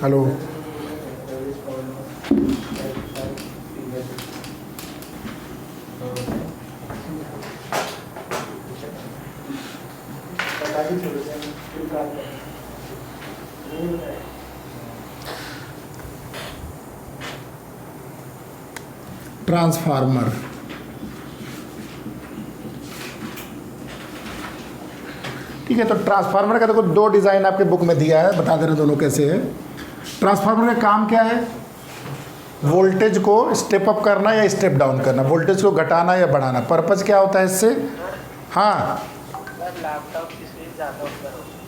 Hello, transformer. ठीक है, तो ट्रांसफार्मर का देखो दो डिज़ाइन आपके बुक में दिया है, बता दे रहे दोनों कैसे है। ट्रांसफार्मर का काम क्या है? वोल्टेज को स्टेप अप करना या स्टेप डाउन करना, वोल्टेज को घटाना या बढ़ाना। पर्पज़ क्या होता है इससे? हाँ,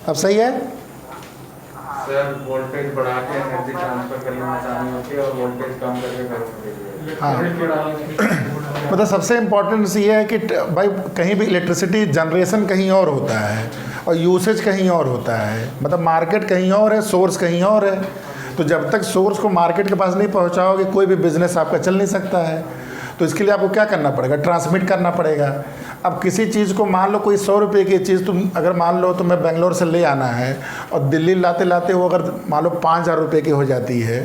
अब सही है सर। वोल्टेज बढ़ा के एनर्जी ट्रांसफर करना आसानी होती है और वोल्टेज कम करके करंट। हाँ, मतलब सबसे इम्पोर्टेंट ये है कि भाई कहीं भी इलेक्ट्रिसिटी जनरेशन कहीं और होता है और यूसेज कहीं और होता है, मतलब मार्केट कहीं और है, सोर्स कहीं और है। तो जब तक सोर्स को मार्केट के पास नहीं पहुंचाओगे कोई भी बिजनेस आपका चल नहीं सकता है। तो इसके लिए आपको क्या करना पड़ेगा? ट्रांसमिट करना पड़ेगा। अब किसी चीज़ को मान लो कोई 100 रुपये की चीज़ तुम अगर मान लो तुम्हें बेंगलोर से ले आना है और दिल्ली लाते लाते वो अगर मान लो 5,000 रुपये की हो जाती है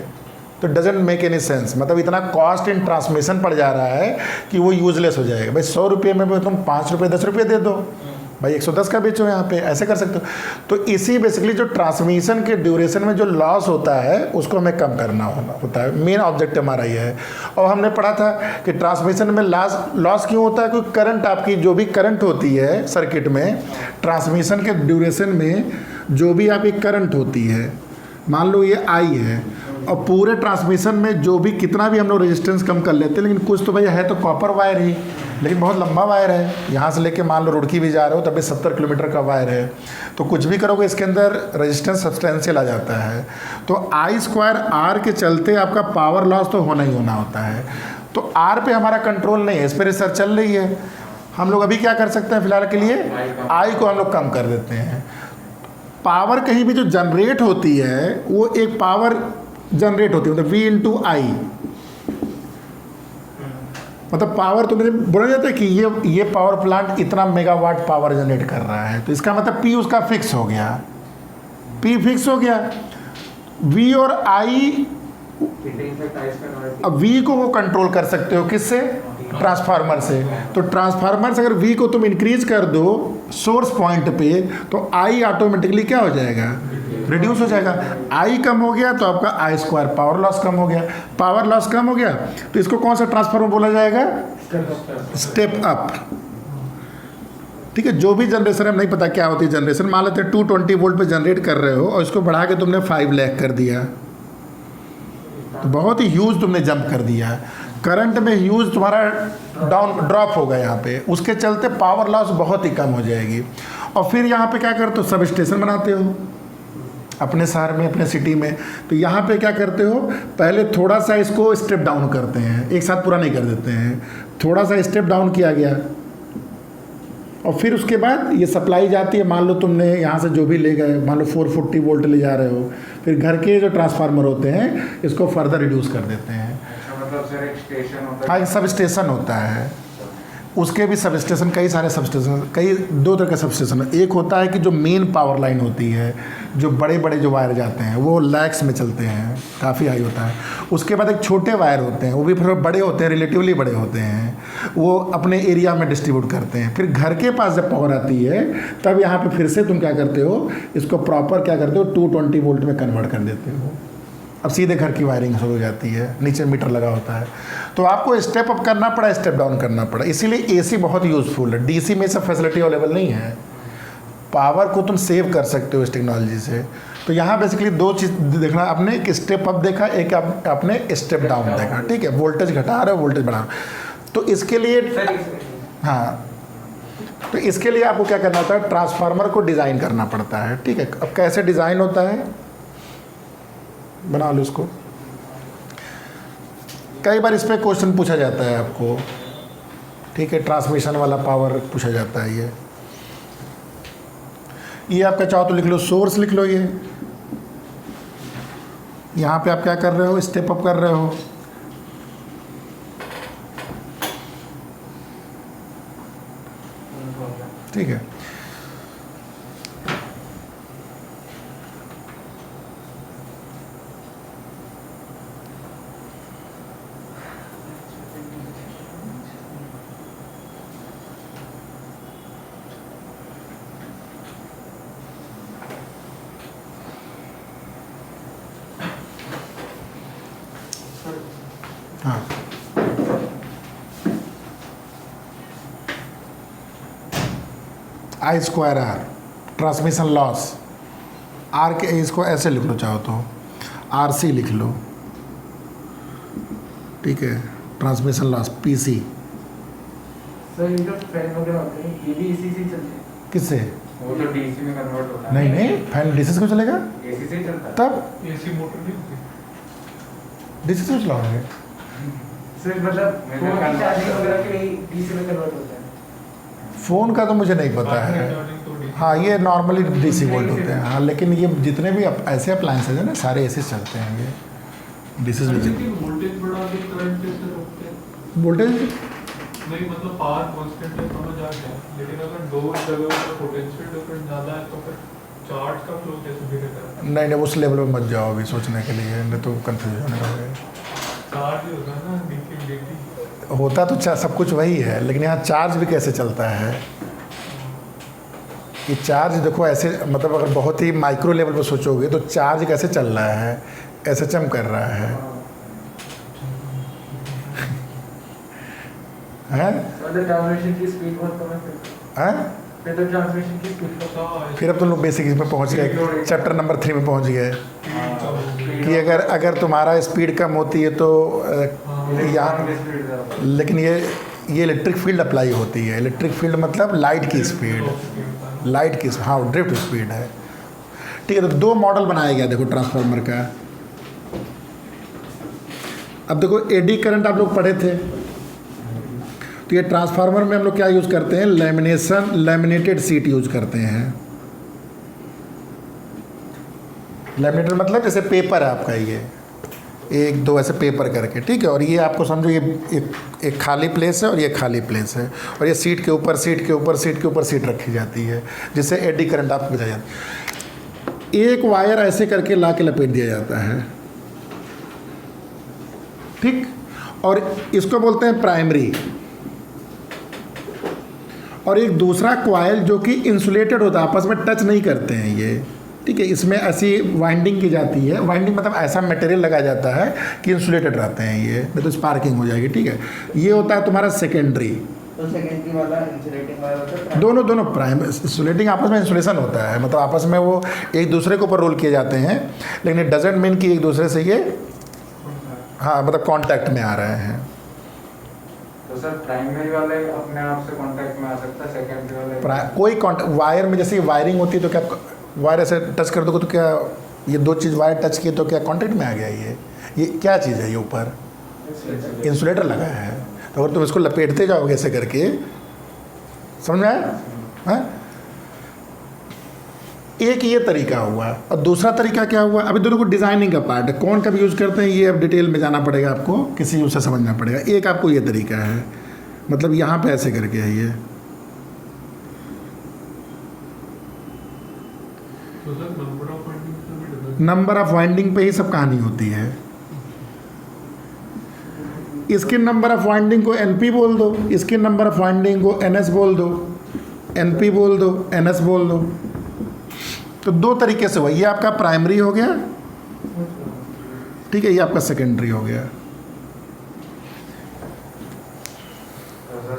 तो डजेंट मेक एनी सेंस। मतलब इतना कॉस्ट इन ट्रांसमिशन पड़ जा रहा है कि वो यूजलेस हो जाएगा। भाई 100 रुपये में भी तुम 5 रुपये 10 रुपये दे दो, भाई 110 का बेचो यहाँ पे, ऐसे कर सकते हो। तो इसी बेसिकली जो ट्रांसमिशन के ड्यूरेशन में जो लॉस होता है उसको हमें कम करना होता है, मेन ऑब्जेक्टिव हमारा ये है। और हमने पढ़ा था कि ट्रांसमिशन में लॉस क्यों होता है? क्योंकि करंट आपकी जो भी करंट होती है सर्किट में, ट्रांसमिशन के ड्यूरेशन में जो भी आपकी करंट होती है, मान लो ये आई है और पूरे ट्रांसमिशन में जो भी कितना भी हम लोग रेजिस्टेंस कम कर लेते हैं, लेकिन कुछ तो भैया है तो कॉपर वायर ही, लेकिन बहुत लंबा वायर है। यहाँ से लेके मान लो रुड़की भी जा रहे हो तभी 70 किलोमीटर का वायर है, तो कुछ भी करोगे इसके अंदर रेजिस्टेंस सब्सटेंशियल आ जाता है। तो आई स्क्वायर आर के चलते आपका पावर लॉस तो होना ही होना होता है। तो आर पे हमारा कंट्रोल नहीं है, इस पर रिसर्च चल रही है। हम लोग अभी क्या कर सकते हैं फिलहाल के लिए? आई को हम लोग कम कर देते हैं। पावर कहीं भी जो जनरेट होती है वो एक पावर जनरेट होती है, मतलब V इंटू आई, मतलब पावर तो मेरे बोला जाता है कि ये पावर प्लांट इतना मेगावाट पावर जनरेट कर रहा है, तो इसका मतलब P उसका फिक्स हो गया, P फिक्स हो गया। V और I, अब V को वो कंट्रोल कर सकते हो किससे? ट्रांसफार्मर से। तो ट्रांसफार्मर से अगर V को तुम इंक्रीज कर दो सोर्स पॉइंट पे तो I ऑटोमेटिकली क्या हो जाएगा? रिड्यूस हो जाएगा। I कम हो गया तो आपका आई स्क्वायर पावर लॉस कम हो गया। पावर लॉस कम हो गया तो इसको कौन सा ट्रांसफार्मर बोला जाएगा? Step up. ठीक है, जो भी जनरेशन है नहीं पता क्या होती है जनरेशन, मान लेते हैं 220 वोल्ट पे जनरेट कर रहे हो और इसको बढ़ा के तुमने 5 लाख कर दिया, तो बहुत ही ह्यूज तुमने जंप कर दिया। करंट में ह्यूज तुम्हारा डाउन ड्रॉप होगा यहाँ पे, उसके चलते पावर लॉस बहुत ही कम हो जाएगी। और फिर यहाँ पे क्या करते हो? सब स्टेशन बनाते हो अपने शहर में, अपने सिटी में। तो यहाँ पे क्या करते हो? पहले थोड़ा सा इसको स्टेप डाउन करते हैं, एक साथ पूरा नहीं कर देते हैं, थोड़ा सा स्टेप डाउन किया गया और फिर उसके बाद ये सप्लाई जाती है। मान लो तुमने यहाँ से जो भी ले गए, मान लो 440 वोल्ट ले जा रहे हो, फिर घर के जो ट्रांसफार्मर होते हैं इसको फर्दर रिड्यूस कर देते हैं। मतलब सर एक स्टेशन होता है? हाँ, एक सब स्टेशन होता है, उसके भी सब स्टेशन, कई सारे सब स्टेशन, कई दो तरह के सब स्टेशन है। एक होता है कि जो मेन पावर लाइन होती है, जो बड़े बड़े जो वायर जाते हैं वो लैक्स में चलते हैं, काफ़ी हाई होता है। उसके बाद एक छोटे वायर होते हैं, वो भी फिर बड़े होते हैं, रिलेटिवली बड़े होते हैं, वो अपने एरिया में डिस्ट्रीब्यूट करते हैं। फिर घर के पास जब पावर आती है तब यहाँ पे फिर से तुम क्या करते हो? इसको प्रॉपर क्या करते हो? 220 वोल्ट में कन्वर्ट कर देते हो। अब सीधे घर की वायरिंग शुरू हो जाती है, नीचे मीटर लगा होता है। तो आपको स्टेप अप करना पड़ा, स्टेप डाउन करना पड़ा। इसीलिए एसी बहुत यूज़फुल है। डीसी में सब फैसिलिटी अवेलेबल नहीं है, पावर को तुम सेव कर सकते हो इस टेक्नोलॉजी से। तो यहाँ बेसिकली दो चीज़ देखना आपने, एक स्टेप अप देखा, एक आपने स्टेप डाउन देखा। ठीक है, वोल्टेज घटा रहे हो, वोल्टेज बढ़ा। तो इसके लिए हाँ, तो इसके लिए आपको क्या करना होता है? ट्रांसफार्मर को डिज़ाइन करना पड़ता है। ठीक है, अब कैसे डिज़ाइन होता है बना लो इसको। कई बार इस पर क्वेश्चन पूछा जाता है आपको। ठीक है, ट्रांसमिशन वाला पावर पूछा जाता है। ये आपका चाहो तो लिख लो, सोर्स लिख लो। ये यहाँ पे आप क्या कर रहे हो? स्टेप अप कर रहे हो। ठीक है, हाँ, I square R transmission loss, R के इसको ऐसे लिख लो चाहो तो, आर सी लिख लो, ठीक है, transmission loss P C. Sir ये जो फैन वगैरह होते हैं ये भी इसी से ही चलते हैं? किससे? वो तो डीसी में कन्वर्ट होता है। नहीं नहीं, फैन डीसी को चलेगा एसी से ही चलता है। तब एसी मोटर नहीं होती। डीसी से चलाओगे। सर मतलब फोन की चार्जिंग वगैरह के लिए डीसी में कन्वर्ट होता है। फ़ोन का तो मुझे नहीं पता है। हाँ, ये नॉर्मली डीसी वोल्ट होते हैं। हाँ, लेकिन ये जितने भी ऐसे अप्लायंसेज हैं ना, सारे ऐसे चलते हैं ये डीसी में। वोल्टेज बढ़ा के करंट कैसे रोकते हैं? वोल्टेज नहीं, मतलब पावर कांस्टेंट है, समझ आ गया, लेकिन अगर दो जगह पर पोटेंशियल डिफरेंस ज़्यादा है तो फिर चार्ज का फ्लो कैसे बिगड़ता है? नहीं नहीं, उस लेवल में मत जाओ अभी सोचने के लिए, नहीं तो कंफ्यूज होने लगोगे। चार्ज ही होता है ना, डीसी डीसी। होता तो सब कुछ वही है, लेकिन यहाँ चार्ज भी कैसे चलता है। ये चार्ज देखो ऐसे, मतलब अगर बहुत ही माइक्रो लेवल पर सोचोगे तो चार्ज कैसे चल रहा है, ऐसे चम कर रहा है, हैं? ट्रांसमिशन की स्पीड बहुत कम है। हैं? फिर तो ट्रांसमिशन की स्पीड फिर अब तुम लोग बेसिक इसमें पहुँच गए, चैप्टर नंबर 3 में पहुँच गए कि अगर तुम्हारा स्पीड कम होती है तो यहाँ, लेकिन ये इलेक्ट्रिक फील्ड अप्लाई होती है। इलेक्ट्रिक फील्ड मतलब लाइट की स्पीड, लाइट की, हाँ, ड्रिफ्ट स्पीड है। ठीक है, तो दो मॉडल बनाया गया देखो ट्रांसफार्मर का। अब देखो एडी करंट आप लोग पढ़े थे, तो ये ट्रांसफार्मर में हम लोग क्या यूज़ करते हैं, लैमिनेटेड सीट यूज करते हैं। लैमिनेटेड मतलब जैसे पेपर है आपका, ये एक दो ऐसे पेपर करके, ठीक है। और ये आपको समझो ये एक खाली प्लेस है और ये खाली प्लेस है, और ये सीट के ऊपर सीट के ऊपर सीट के ऊपर सीट रखी जाती है, जिससे एडी करंट आपको बचाया जाता है। एक वायर ऐसे करके ला के लपेट दिया जाता है, ठीक, और इसको बोलते हैं प्राइमरी। और एक दूसरा कॉइल जो कि इंसुलेटेड होता है, आपस में टच नहीं करते हैं ये, ठीक है। इसमें ऐसी वाइंडिंग की जाती है, वाइंडिंग मतलब ऐसा मटेरियल लगाया जाता है कि इंसुलेटेड रहते हैं ये, नहीं तो स्पार्किंग हो जाएगी, ठीक है। ये होता है तुम्हारा सेकेंडरी। तो सेकेंडरी वाला इंसुलेटिंग वाला होता है। दोनों प्राइम इंसुलेटिंग, आपस में इंसुलेशन होता है, मतलब आपस में वो एक दूसरे के ऊपर रोल किए जाते हैं, लेकिन इट डजेंट मीन कि एक दूसरे से ये, हाँ, मतलब कांटेक्ट में आ रहे हैं। तो सर प्राइमरी वाले अपने आप से कांटेक्ट में आ सकता है, सेकेंडरी वाले कोई वायर में जैसे वायरिंग होती है तो क्या वायर ऐसे टच कर दोगे तो क्या ये दो चीज़ वायर टच किए तो क्या कांटेक्ट में आ गया, ये क्या चीज़ है, ये ऊपर इंसुलेटर लगा है। तो अगर तुम इसको लपेटते जाओगे ऐसे करके, समझ में आया? हाँ, एक ये तरीका हुआ, और दूसरा तरीका क्या हुआ, अभी दोनों को डिज़ाइनिंग का पार्ट है, कौन कब यूज़ करते हैं ये अब डिटेल में जाना पड़ेगा आपको, किसी यूज़ से समझना पड़ेगा। एक आपको ये तरीका है, मतलब यहाँ पे ऐसे करके है ये, नंबर ऑफ वाइंडिंग पे ही सब कहानी होती है। इसके नंबर ऑफ वाइंडिंग को NP बोल दो, इसके नंबर ऑफ वाइंडिंग को NS बोल दो, NP बोल दो, NS बोल दो। तो दो तरीके से हुआ, ये आपका प्राइमरी हो गया, ठीक है, ये आपका सेकेंडरी हो गया।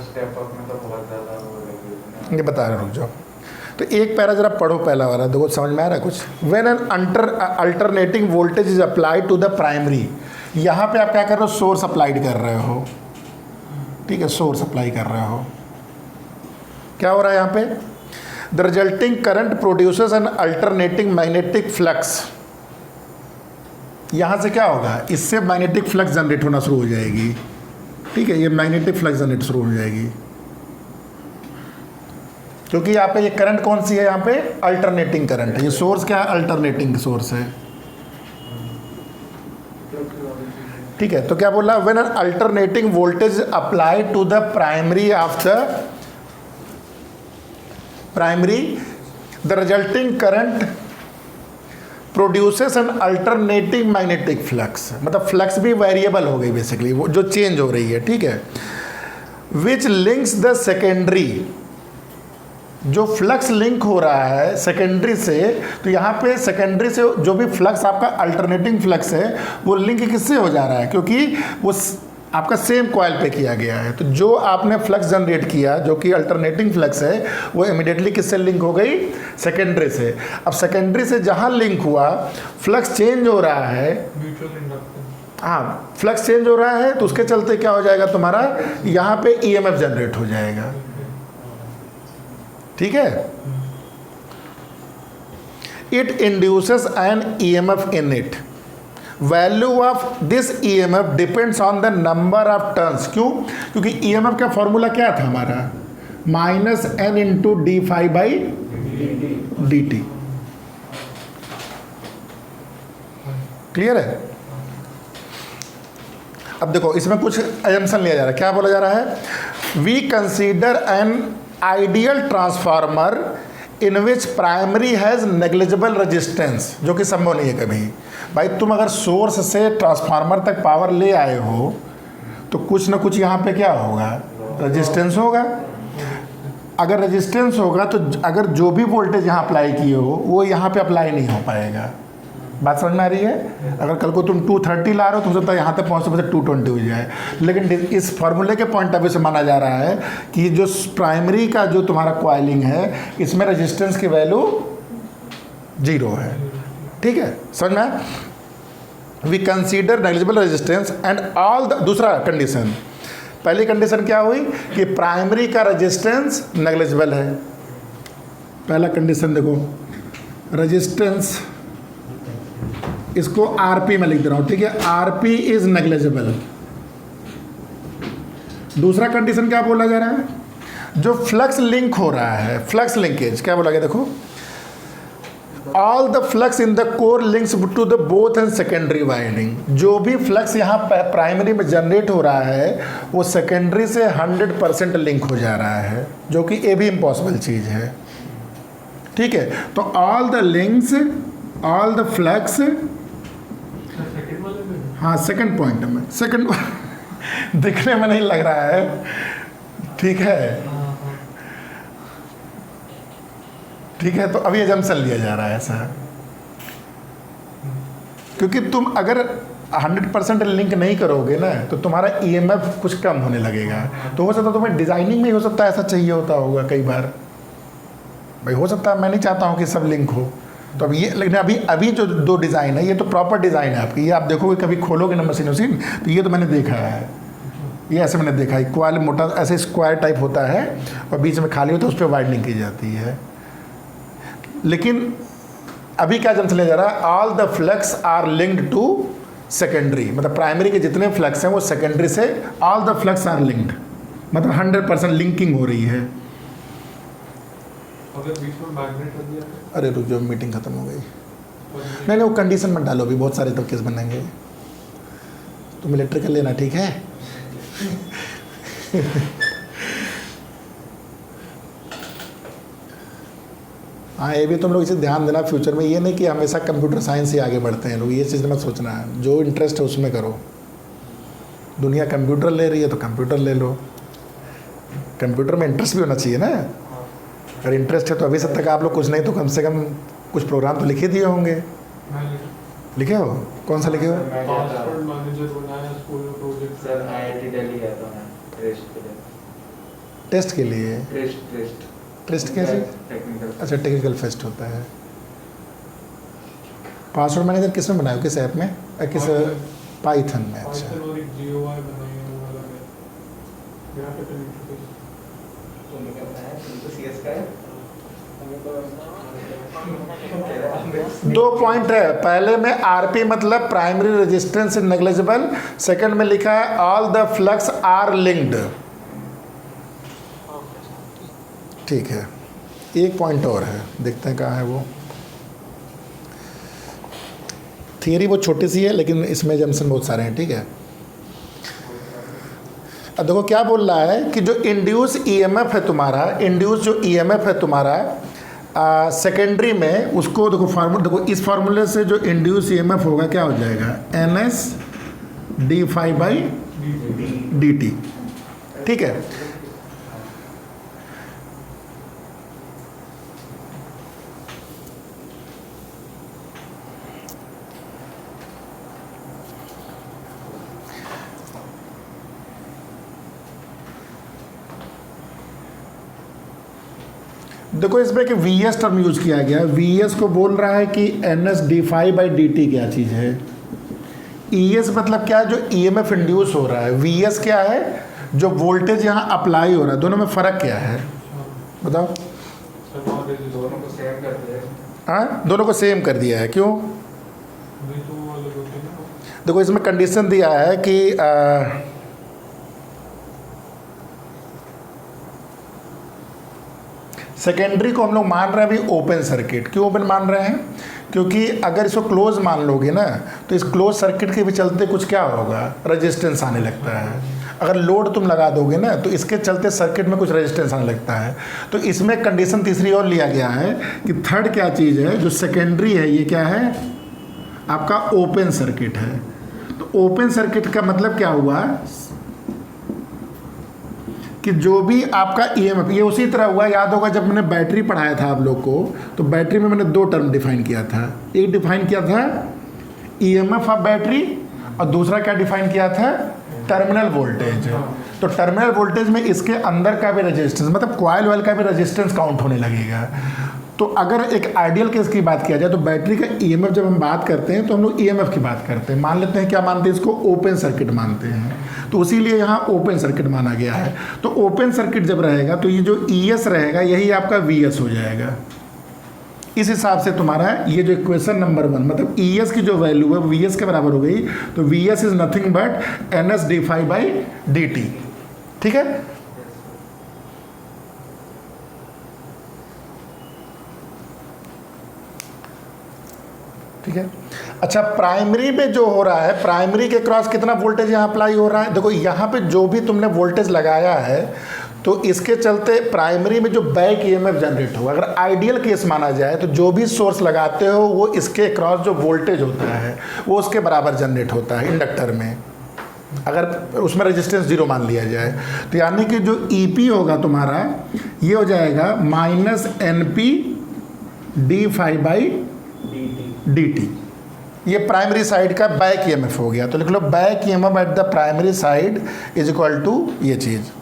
स्टेप अप में तो बहुत ज़्यादा हो रही है, ये बता रहे, रुक जाओ। तो एक पैरा जरा पढ़ो, पहला वाला देखो, समझ में आ रहा है कुछ। When an alternating voltage is applied to the primary, यहाँ पे आप क्या कर रहे हो, सोर्स अप्लाइड कर रहे हो, ठीक है, सोर्स अप्लाई कर रहे हो। क्या हो रहा है यहाँ पे, the resulting current produces an alternating magnetic flux. यहाँ से क्या होगा, इससे मैग्नेटिक फ्लक्स जनरेट होना शुरू हो जाएगी, ठीक है, ये मैग्नेटिक फ्लक्स जनरेट शुरू हो जाएगी, क्योंकि यहाँ पे ये करंट कौन सी है, यहाँ पे अल्टरनेटिंग करंट है। ये सोर्स क्या है, अल्टरनेटिंग सोर्स है, ठीक है। तो क्या बोला, when an alternating voltage applied to the primary of the primary, the resulting current produces an alternating magnetic flux, मतलब फ्लक्स भी वेरिएबल हो गई बेसिकली, वो जो चेंज हो रही है, ठीक है। विच लिंक्स द सेकेंडरी, जो फ्लक्स लिंक हो रहा है सेकेंडरी से, तो यहाँ पे सेकेंडरी से जो भी फ्लक्स आपका अल्टरनेटिंग फ्लक्स है वो लिंक किससे हो जा रहा है, क्योंकि वो आपका सेम कॉइल पे किया गया है, तो जो आपने फ्लक्स जनरेट किया जो कि अल्टरनेटिंग फ्लक्स है वो इमिडिएटली किससे लिंक हो गई, सेकेंडरी से। अब सेकेंडरी से जहाँ लिंक हुआ फ्लक्स चेंज हो रहा है, म्यूचुअल इंडक्टेंस। हाँ फ्लक्स चेंज हो रहा है तो उसके चलते क्या हो जाएगा तुम्हारा, यहाँ पे ईएमएफ जनरेट हो जाएगा। ठीक है, it induces an EMF in it, value of this EMF depends on the number of turns. क्यों, क्योंकि ईएमएफ का फॉर्मूला क्या था हमारा, minus N into D phi by D T. Clear है। अब देखो इसमें कुछ एजम्पशन लिया जा रहा है, क्या बोला जा रहा है, we consider an ideal transformer in which primary has negligible resistance, जो कि संभव नहीं है कभी। भाई तुम अगर सोर्स से ट्रांसफार्मर तक पावर ले आए हो तो कुछ ना कुछ यहाँ पे क्या होगा, रेजिस्टेंस होगा। अगर रेजिस्टेंस होगा तो अगर जो भी वोल्टेज यहाँ अप्लाई किए हो वो यहाँ पे अप्लाई नहीं हो पाएगा। बात समझ में आ रही है। अगर कल को तुम 230 ला रहे हो तो हो सकता है यहाँ तक पहुँचते 220 हो जाए, लेकिन इस फार्मूले के पॉइंट ऑफ व्यू से माना जा रहा है कि जो प्राइमरी का जो तुम्हारा कॉइलिंग है इसमें रेजिस्टेंस की वैल्यू 0 है। ठीक है, समझ में आया। We consider negligible resistance and all the, दूसरा कंडीशन, पहली कंडीशन क्या हुई कि प्राइमरी का रेजिस्टेंस नेग्लिजिबल है। पहला कंडीशन देखो, रेजिस्टेंस इसको आरपी में लिख दे रहा हूँ, ठीक है, आरपी इज नेग्लिजिबल। दूसरा कंडीशन क्या बोला जा रहा है, जो फ्लक्स लिंक हो रहा है, फ्लक्स लिंकेज क्या बोला गया, देखो all the flux in the core links to the both and secondary winding. जो भी फ्लक्स यहाँ प्राइमरी में जनरेट हो रहा है वो सेकेंडरी से 100% लिंक हो जा रहा है, जो कि ये भी इम्पॉसिबल चीज़ है। ठीक है, तो all the links, all the flux, हाँ सेकंड पॉइंट में, सेकंड दिखने में नहीं लग रहा है, ठीक है, ठीक है। तो अभी एजम्पशन लिया जा रहा है ऐसा, क्योंकि तुम अगर 100% लिंक नहीं करोगे ना तो तुम्हारा ईएमएफ कुछ कम होने लगेगा। तो हो सकता है तुम्हें डिजाइनिंग में हो सकता है ऐसा चाहिए होता होगा कई बार, भाई हो सकता है, मैं नहीं चाहता हूँ कि सब लिंक हो। तो अब ये, लेकिन अभी जो 2 डिज़ाइन है ये तो प्रॉपर डिज़ाइन है आपकी, ये आप देखोगे कभी खोलोगे ना मशीन वशीन तो ये तो मैंने देखा है, ये ऐसे मैंने देखा है, क्वाल मोटा ऐसे स्क्वायर टाइप होता है और बीच में खाली होता है, उस पर वाइडनिंग की जाती है। लेकिन अभी क्या जम चले जा रहा है, all the flux are linked to secondary, मतलब प्राइमरी के जितने फ्लक्स हैं वो सेकेंडरी से, all the flux are linked, मतलब 100% लिंकिंग हो रही है। अगर बीच में मैग्नेट लग गया तो? अरे रुक जाओ, मीटिंग खत्म हो गई। नहीं वो कंडीशन मत डालो, अभी बहुत सारे तो केस बनेंगे। तुम इलेक्ट्रिकल लेना, ठीक है। हाँ ये भी तुम लोग इसे ध्यान देना फ्यूचर में, ये नहीं कि हमेशा कंप्यूटर साइंस ही आगे बढ़ते हैं लोग, ये चीज़ मत सोचना है। जो इंटरेस्ट है उसमें करो, दुनिया कंप्यूटर ले रही है तो कंप्यूटर ले लो, कंप्यूटर में इंटरेस्ट भी होना चाहिए ना। अगर इंटरेस्ट है तो अभी सब तक आप लोग कुछ नहीं तो कम से कम कुछ प्रोग्राम तो लिखे दिए होंगे। लिखे हो? कौन सा लिखे हो? पासवर्ड मैनेजर बनाया स्कूल में प्रोजेक्ट। सर आईआईटी दिल्ली गया था मैं टेस्ट के लिए। टेस्ट के लिए? टेस्ट कैसे? टेक्निकल। अच्छा टेक्निकल फेस्ट होता है। पासवर्ड मैनेजर किस में बनाया, किस ऐप में? किस पाइथन में? अच्छा पाइथन और एक जीओआई बनाई है वो वाला है ग्राफिकल इंटरफेस। तुमने क्या बनाया? तुम तो सीएस का है। 2 पॉइंट है, पहले में आरपी मतलब प्राइमरी रेजिस्टेंस नेग्लिजिबल, सेकंड में लिखा है all the flux are linked. ठीक है, एक पॉइंट और है, देखते हैं कहाँ है वो। थियरी बहुत छोटी सी है लेकिन इसमें जंक्शन बहुत सारे हैं, ठीक है। अब देखो क्या बोल रहा है कि जो इंड्यूस ईएमएफ है तुम्हारा, इंड्यूस जो ईएमएफ है तुम्हारा सेकेंडरी में, उसको देखो फार्मूला, देखो इस फार्मूले से जो इंड्यूस ईएमएफ होगा क्या हो जाएगा, NS d∅dt। ठीक है, देखो इसमें कि वी एस टर्म यूज किया गया, वी एस को बोल रहा है कि N S D phi by D T क्या चीज़ है। ई एस मतलब क्या है, जो ई एम एफ इंड्यूस हो रहा है। वी एस क्या है, जो वोल्टेज यहाँ अप्लाई हो रहा है। दोनों में फ़र्क क्या है बताओ? दोनों को सेम कर दिया। हाँ, दोनों को सेम कर दिया है, क्यों? वही तो अलग होते हैं ना। देखो इसमें कंडीशन दिया है कि सेकेंडरी को हम लोग मान रहे हैं अभी ओपन सर्किट। क्यों ओपन मान रहे हैं? क्योंकि अगर इसको क्लोज मान लोगे ना तो इस क्लोज सर्किट के भी चलते कुछ क्या होगा, रेजिस्टेंस आने लगता है। अगर लोड तुम लगा दोगे ना तो इसके चलते सर्किट में कुछ रेजिस्टेंस आने लगता है। तो इसमें कंडीशन तीसरी और लिया गया है कि थर्ड क्या चीज़ है, जो सेकेंडरी है ये क्या है, आपका ओपन सर्किट है। तो ओपन सर्किट का मतलब क्या हुआ कि जो भी आपका ईएमएफ, ये उसी तरह हुआ, याद होगा जब मैंने बैटरी पढ़ाया था आप लोग को, तो बैटरी में मैंने दो टर्म डिफाइन किया था। एक डिफाइन किया था ईएमएफ ऑफ बैटरी और दूसरा क्या डिफाइन किया था, टर्मिनल वोल्टेज। तो टर्मिनल वोल्टेज में इसके अंदर का भी रेजिस्टेंस, मतलब कॉइल वाइल का भी रेजिस्टेंस काउंट होने लगेगा। तो अगर एक आइडियल केस की बात किया जाए तो बैटरी का ईएमएफ जब हम बात करते हैं तो हम लोग ईएमएफ की बात करते हैं, मान लेते हैं क्या मानते हैं इसको, ओपन सर्किट मानते हैं। तो इसीलिए यहाँ ओपन सर्किट माना गया है। तो ओपन सर्किट जब रहेगा तो ये जो ईएस रहेगा यही आपका वीएस हो जाएगा। इस हिसाब से तुम्हारा ये जो इक्वेशन नंबर 1, मतलब ईएस की जो वैल्यू है वीएस के बराबर हो गई। तो V S is nothing but N S D phi by D T. ठीक है, ठीक है। अच्छा, प्राइमरी में जो हो रहा है, प्राइमरी के क्रॉस कितना वोल्टेज यहाँ अप्लाई हो रहा है? देखो यहाँ पे जो भी तुमने वोल्टेज लगाया है तो इसके चलते प्राइमरी में जो बैक ईएमएफ जनरेट होगा। अगर आइडियल केस माना जाए तो जो भी सोर्स लगाते हो वो इसके क्रॉस जो वोल्टेज होता है वो उसके बराबर जनरेट होता है इंडक्टर में, अगर उसमें रेजिस्टेंस 0 मान लिया जाए। तो यानी कि जो ईपी होगा तुम्हारा ये हो जाएगा minus N P D phi by D T. ये प्राइमरी साइड का बैक ईएमएफ हो गया। तो लिख लो back EMF at the primary side is equal to ये चीज।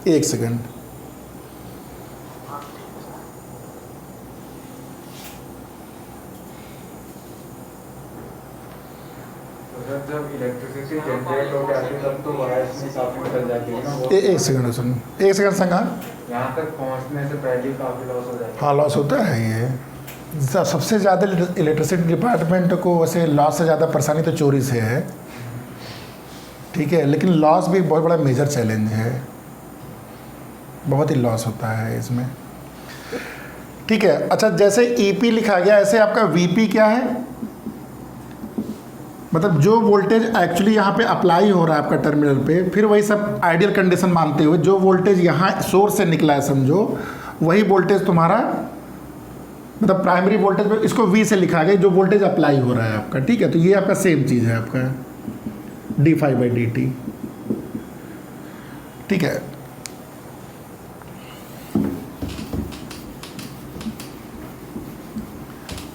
एक सेकंड, जब इलेक्ट्रिसिटी जनरेट हो जाती है तब तो वायर्स में काफी निकल जाती है ना वो। एक सेकंड सुन, एक सेकंड संगा, यहाँ तक पहुँचने से पहले ही काफी लॉस हो जाता है। हाँ लॉस होता है। ये सबसे ज़्यादा इलेक्ट्रिसिटी डिपार्टमेंट को वैसे लॉस से ज़्यादा परेशानी तो चोरी से है, ठीक है, लेकिन लॉस भी बहुत बड़ा मेजर चैलेंज है, बहुत ही लॉस होता है इसमें। ठीक है, अच्छा जैसे ईपी लिखा गया ऐसे आपका वीपी क्या है, मतलब जो वोल्टेज एक्चुअली यहाँ पे अप्लाई हो रहा है आपका टर्मिनल पे, फिर वही सब आइडियल कंडीशन मानते हुए जो वोल्टेज यहाँ सोर्स से निकला है समझो, वही वोल्टेज तुम्हारा मतलब प्राइमरी वोल्टेज पे इसको वी से लिखा गया जो वोल्टेज अप्लाई हो रहा है आपका। ठीक है, तो ये आपका सेम चीज़ है आपका D phi by D T. ठीक है,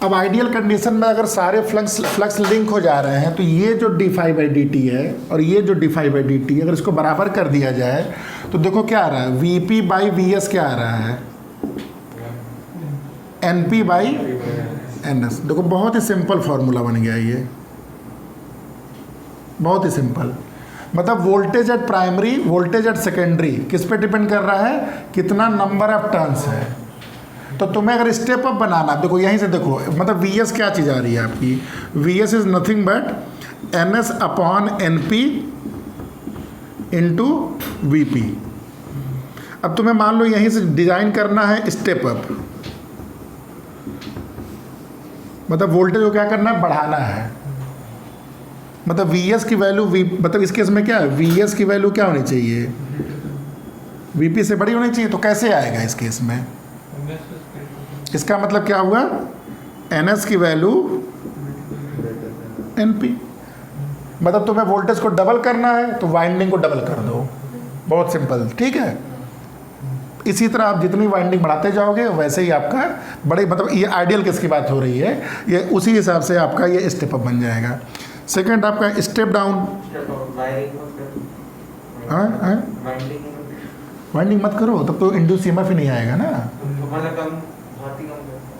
अब आइडियल कंडीशन में अगर सारे फ्लक्स लिंक हो जा रहे हैं तो ये जो D phi by D T है और ये जो D phi by D T, अगर इसको बराबर कर दिया जाए तो देखो क्या आ रहा है, V P by V S क्या आ रहा है, N P by N S. देखो बहुत ही सिंपल फॉर्मूला बन गया ये, बहुत ही सिंपल। मतलब voltage at primary, voltage at secondary किस पे डिपेंड कर रहा है, कितना नंबर ऑफ टर्न्स है। तो तुम्हें अगर स्टेप अप बनाना, देखो यहीं से देखो, मतलब वी एस क्या चीज़ आ रही है आपकी, V S is nothing but N S upon N P into V P. अब तुम्हें मान लो यहीं से डिजाइन करना है स्टेप अप, मतलब वोल्टेज को क्या करना है, बढ़ाना है। मतलब वी एस की वैल्यू मतलब इस केस में क्या है, वी एस की वैल्यू क्या होनी चाहिए, वी पी से बड़ी होनी चाहिए। तो कैसे आएगा इस केस में, इसका मतलब क्या हुआ, एन एस की वैल्यू एन पी। मतलब तुम्हें वोल्टेज को डबल करना है तो वाइंडिंग को डबल कर दो, बहुत सिंपल। ठीक है, इसी तरह आप जितनी वाइंडिंग बढ़ाते जाओगे वैसे ही आपका बड़े, मतलब ये आइडियल केस की बात हो रही है, ये उसी हिसाब से आपका ये स्टेप अप बन जाएगा। सेकंड आपका स्टेप डाउन, हाँ हाँ वाइंडिंग मत करो तब तो इंड्यूस ईएमएफ ही नहीं आएगा ना।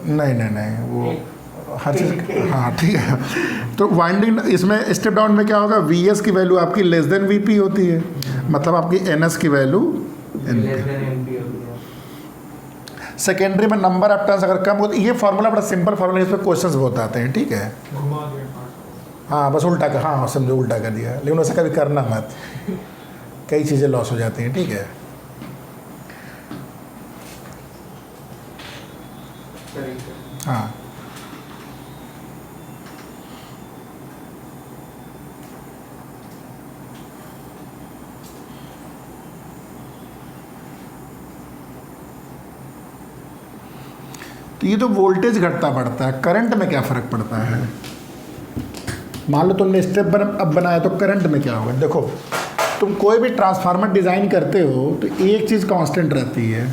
नहीं वो हर चीज़, हाँ ठीक है। तो वाइंडिंग इसमें स्टेप डाउन में क्या होगा, वी एस की वैल्यू आपकी लेस देन वी पी होती है, मतलब आपकी एन एस की वैल्यू एन पी। सेकेंडरी में नंबर ऑफ टर्न्स अगर कम हो, ये फार्मूला बड़ा सिंपल फार्मूला, इस पर क्वेश्चंस बहुत आते हैं, ठीक है। घुमा दिया हाँ बस उल्टा कर, हाँ समझो उल्टा कर दिया, लेकिन वैसे कभी करना मत, कई चीज़ें लॉस हो जाती हैं, ठीक है। हाँ तो ये तो वोल्टेज घटता बढ़ता है, करंट में क्या फ़र्क पड़ता है। मान लो तुमने स्टेप अब बनाया तो करंट में क्या होगा। देखो तुम कोई भी ट्रांसफार्मर डिज़ाइन करते हो तो एक चीज़ कांस्टेंट रहती है,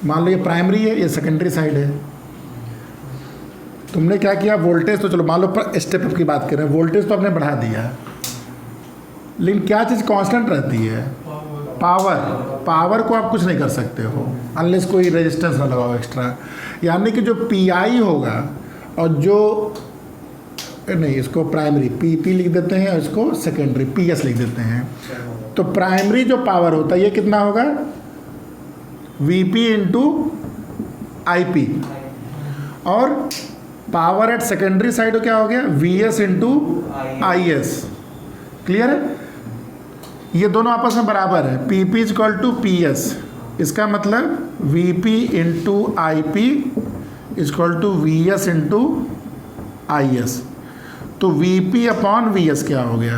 मान लो ये प्राइमरी है, ये सेकेंडरी साइड है। तुमने क्या किया, वोल्टेज तो चलो मान लो स्टेप अप की बात करें, वोल्टेज तो आपने बढ़ा दिया, लेकिन क्या चीज़ कांस्टेंट रहती है, पावर। पावर को आप कुछ नहीं कर सकते हो अनलेस कोई रेजिस्टेंस ना लगाओ एक्स्ट्रा। यानी कि जो पीआई होगा और जो नहीं, इसको प्राइमरी पी लिख देते हैं और इसको सेकेंडरी पीएस लिख देते हैं। तो प्राइमरी जो पावर होता है ये कितना होगा, वीपी इंटू आईपी, और पावर एट सेकेंडरी साइड क्या हो गया, वीएस इंटू आईएस। क्लियर है, ये दोनों आपस में बराबर है, P P equal to P S. इसका मतलब V P into I P equal to V S into I S. तो V P upon V S क्या हो गया,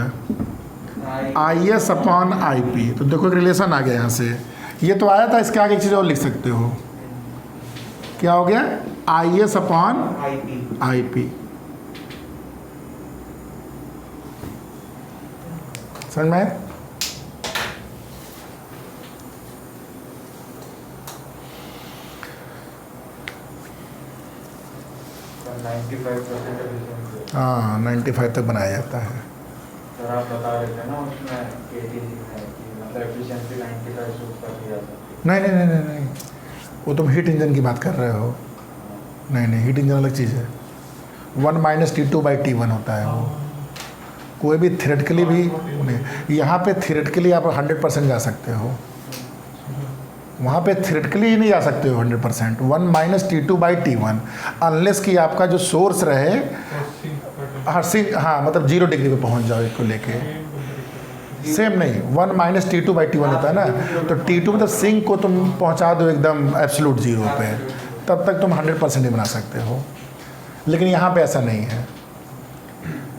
I S upon I P. तो देखो एक रिलेशन आ गया यहाँ से, ये तो आया था, इसके आगे एक चीज़ और लिख सकते हो, क्या हो गया, I S upon I P. समझ में आया? हाँ 95 तक बनाया जाता है। सर आप बता रहे थे ना उसमें केटी है कि मतलब एफिशिएंसी 95 से ऊपर की जा सकती है। नहीं, वो तुम हीट इंजन की बात कर रहे हो। नहीं, हीट इंजन अलग चीज़ है, 1 - T2/T1 होता है वो। कोई भी थियोरेटिकली भी नहीं, यहाँ पे थियोरेटिकली आप 100% जा सकते हो, वहाँ पे थियोरेटिकली ही नहीं जा सकते हो 100%। 1 - T2/T1 अनलेस कि आपका जो सोर्स रहे हाँ मतलब 0 डिग्री पे पहुँच जाओ इसको लेके। सेम नहीं, 1 - T2/T1 होता है ना, तो T2 मतलब सिंक को तुम पहुँचा दो एकदम एब्सोल्यूट 0 पे, तब तक तुम 100% ही बना सकते हो। लेकिन यहाँ पे ऐसा नहीं है,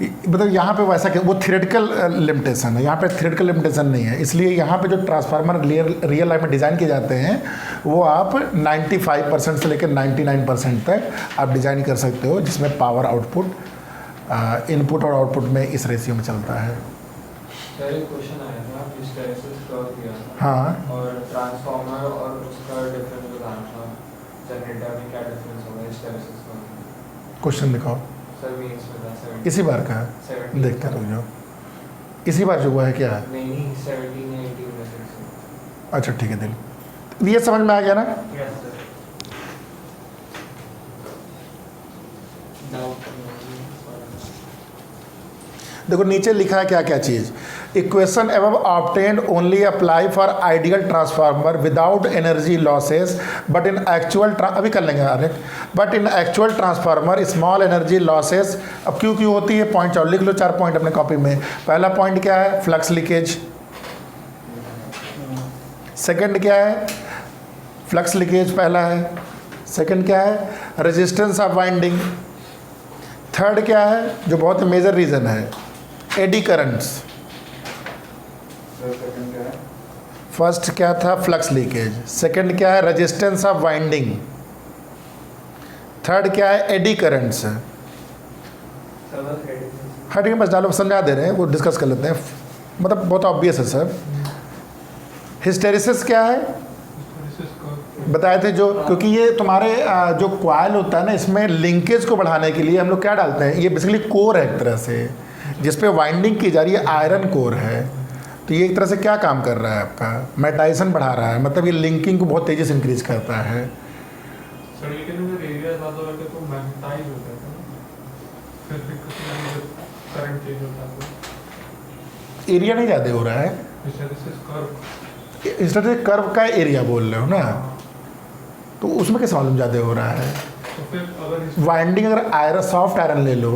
मतलब यहाँ पे वैसा वो थियोरेटिकल लिमिटेशन है, यहाँ पे थियोरेटिकल लिमिटेशन नहीं है। इसलिए यहाँ पे जो ट्रांसफार्मर रियल लाइफ में डिज़ाइन किए जाते हैं वो आप 95% से लेकर 99% तक आप डिज़ाइन कर सकते हो, जिसमें पावर आउटपुट इनपुट और आउटपुट में इस रेशियो में चलता है। सर एक क्वेश्चन आया था, हिस्टैरिसीस कर्व दिया था, हाँ और ट्रांसफार्मर और उसका डिफरेंस बताना था, जनरेटर में क्या डिफरेंस होगा हिस्टैरिसीस कर्व। क्वेश्चन दिखाओ। सर मींस में था 70 इसी बार का 70 देखते रुक जाओ, इसी बार जो हुआ है क्या। नहीं 17 या 18 में से। अच्छा ठीक है, दिल ये समझ में आ गया ना। Yes sir. डाउट देखो नीचे लिखा है क्या क्या चीज़, इक्वेशन एवं obtained only apply for ideal transformer without energy losses, but in actual अभी कर लेंगे direct, but in actual transformer small energy losses. अब क्यों होती है, पॉइंट और लिख लो, 4 पॉइंट अपने कॉपी में। पहला पॉइंट क्या है, फ्लक्स लीकेज। सेकंड क्या है, फ्लक्स लीकेज पहला है। सेकंड क्या है, रेजिस्टेंस ऑफ वाइंडिंग। थर्ड क्या है, जो बहुत मेजर रीज़न है, एडी करंट्स। फर्स्ट क्या था, फ्लक्स लीकेज। सेकंड क्या है, रेजिस्टेंस ऑफ वाइंडिंग। थर्ड क्या है, एडी करंट्स। हाँ ठीक है, बस डालो, समझा दे रहे हैं, वो डिस्कस कर लेते हैं, मतलब बहुत ऑब्वियस है सर। हिस्टेरिसिस क्या है, बताए थे जो, क्योंकि ये तुम्हारे जो क्वाइल होता है ना, इसमें लिंकेज को बढ़ाने के लिए हम लोग क्या डालते हैं, ये बेसिकली कोर है एक तरह से, जिस पे वाइंडिंग की जा रही है आयरन कोर है, तो ये एक तरह से क्या काम कर रहा है आपका, मेटाइसन बढ़ा रहा है, मतलब ये लिंकिंग को बहुत तेज़ी से इंक्रीज करता है। सर लेकिन अगर एरिया ज़्यादा होगा तो मैग्नेटाइज हो जाता है ना, फिर दिक्कत नहीं है जब करंट चेंज होता है तो। एरिया नहीं ज़्यादा हो रहा है, हिस्टैरिसीस कर्व। हिस्टैरिसीस कर्व का एरिया बोल रहे हो ना, तो उसमें कैसे मालूम ज़्यादा हो रहा है। तो फिर अगर वाइंडिंग अगर आयरन सॉफ्ट आयरन ले लो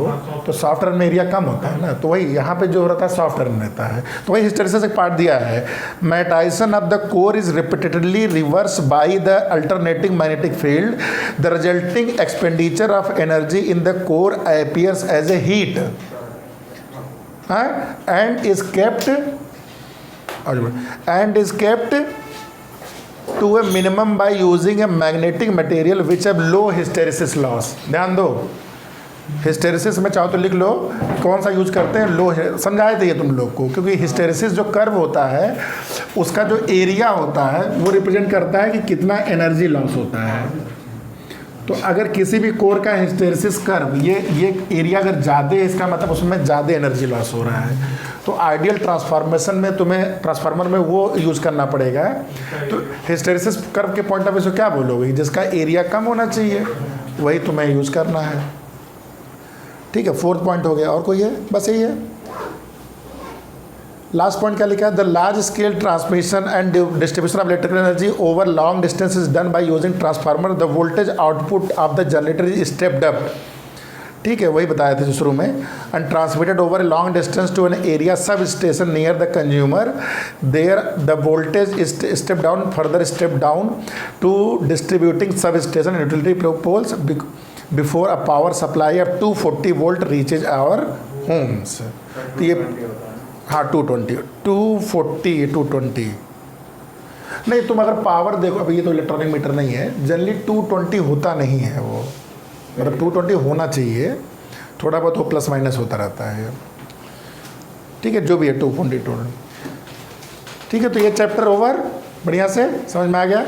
तो सॉफ्ट आयरन में एरिया कम होता है ना, तो वही यहाँ पे जो रहता है सॉफ्ट आयरन रहता है। तो वही हिस्टैरिसीस एक पार्ट दिया है, magnetization of the core is repeatedly reverse by the alternating magnetic field, the resulting expenditure of energy in the core appears as a heat and is kept to a minimum by using a magnetic material which have low hysteresis loss। ध्यान दो, hysteresis में चाहो तो लिख लो कौन सा use करते हैं, लो, समझाए थे ये तुम लोग को, क्योंकि हिस्टेरिसिस जो कर्व होता है उसका जो एरिया होता है वो रिप्रेजेंट करता है कि कितना एनर्जी लॉस होता है। तो अगर किसी भी कोर का हिस्टेरिसिस कर्व ये एरिया अगर ज़्यादा है, इसका मतलब उसमें ज़्यादा एनर्जी लॉस हो रहा है। तो आइडियल ट्रांसफॉर्मेशन में तुम्हें ट्रांसफार्मर में वो यूज़ करना पड़ेगा। तो हिस्टेरिसिस कर्व के पॉइंट ऑफ व्यू से क्या बोलोगे, जिसका एरिया कम होना चाहिए वही तुम्हें यूज़ करना है। ठीक है, 4th पॉइंट हो गया। और कोई है? बस यही है। लास्ट पॉइंट क्या लिखा है, the large scale transmission and distribution of electrical energy over long distance is done by using transformer, the voltage output of the generator is stepped up. ठीक है, वही बताया था शुरू में। And transmitted over a long distance to an area sub station near the consumer, there the voltage is step down, further step down to distributing sub station utility poles before a power supply of 240 volt reaches our homes. तो ये हाँ 240 220 नहीं, तुम अगर power देखो, अभी ये तो इलेक्ट्रॉनिक मीटर नहीं है, जनरली 220 होता नहीं है वो, मतलब 220 होना चाहिए, थोड़ा बहुत वो प्लस माइनस होता रहता है। ठीक है, जो भी है 240। ठीक है, तो ये चैप्टर ओवर, बढ़िया से समझ में आ गया।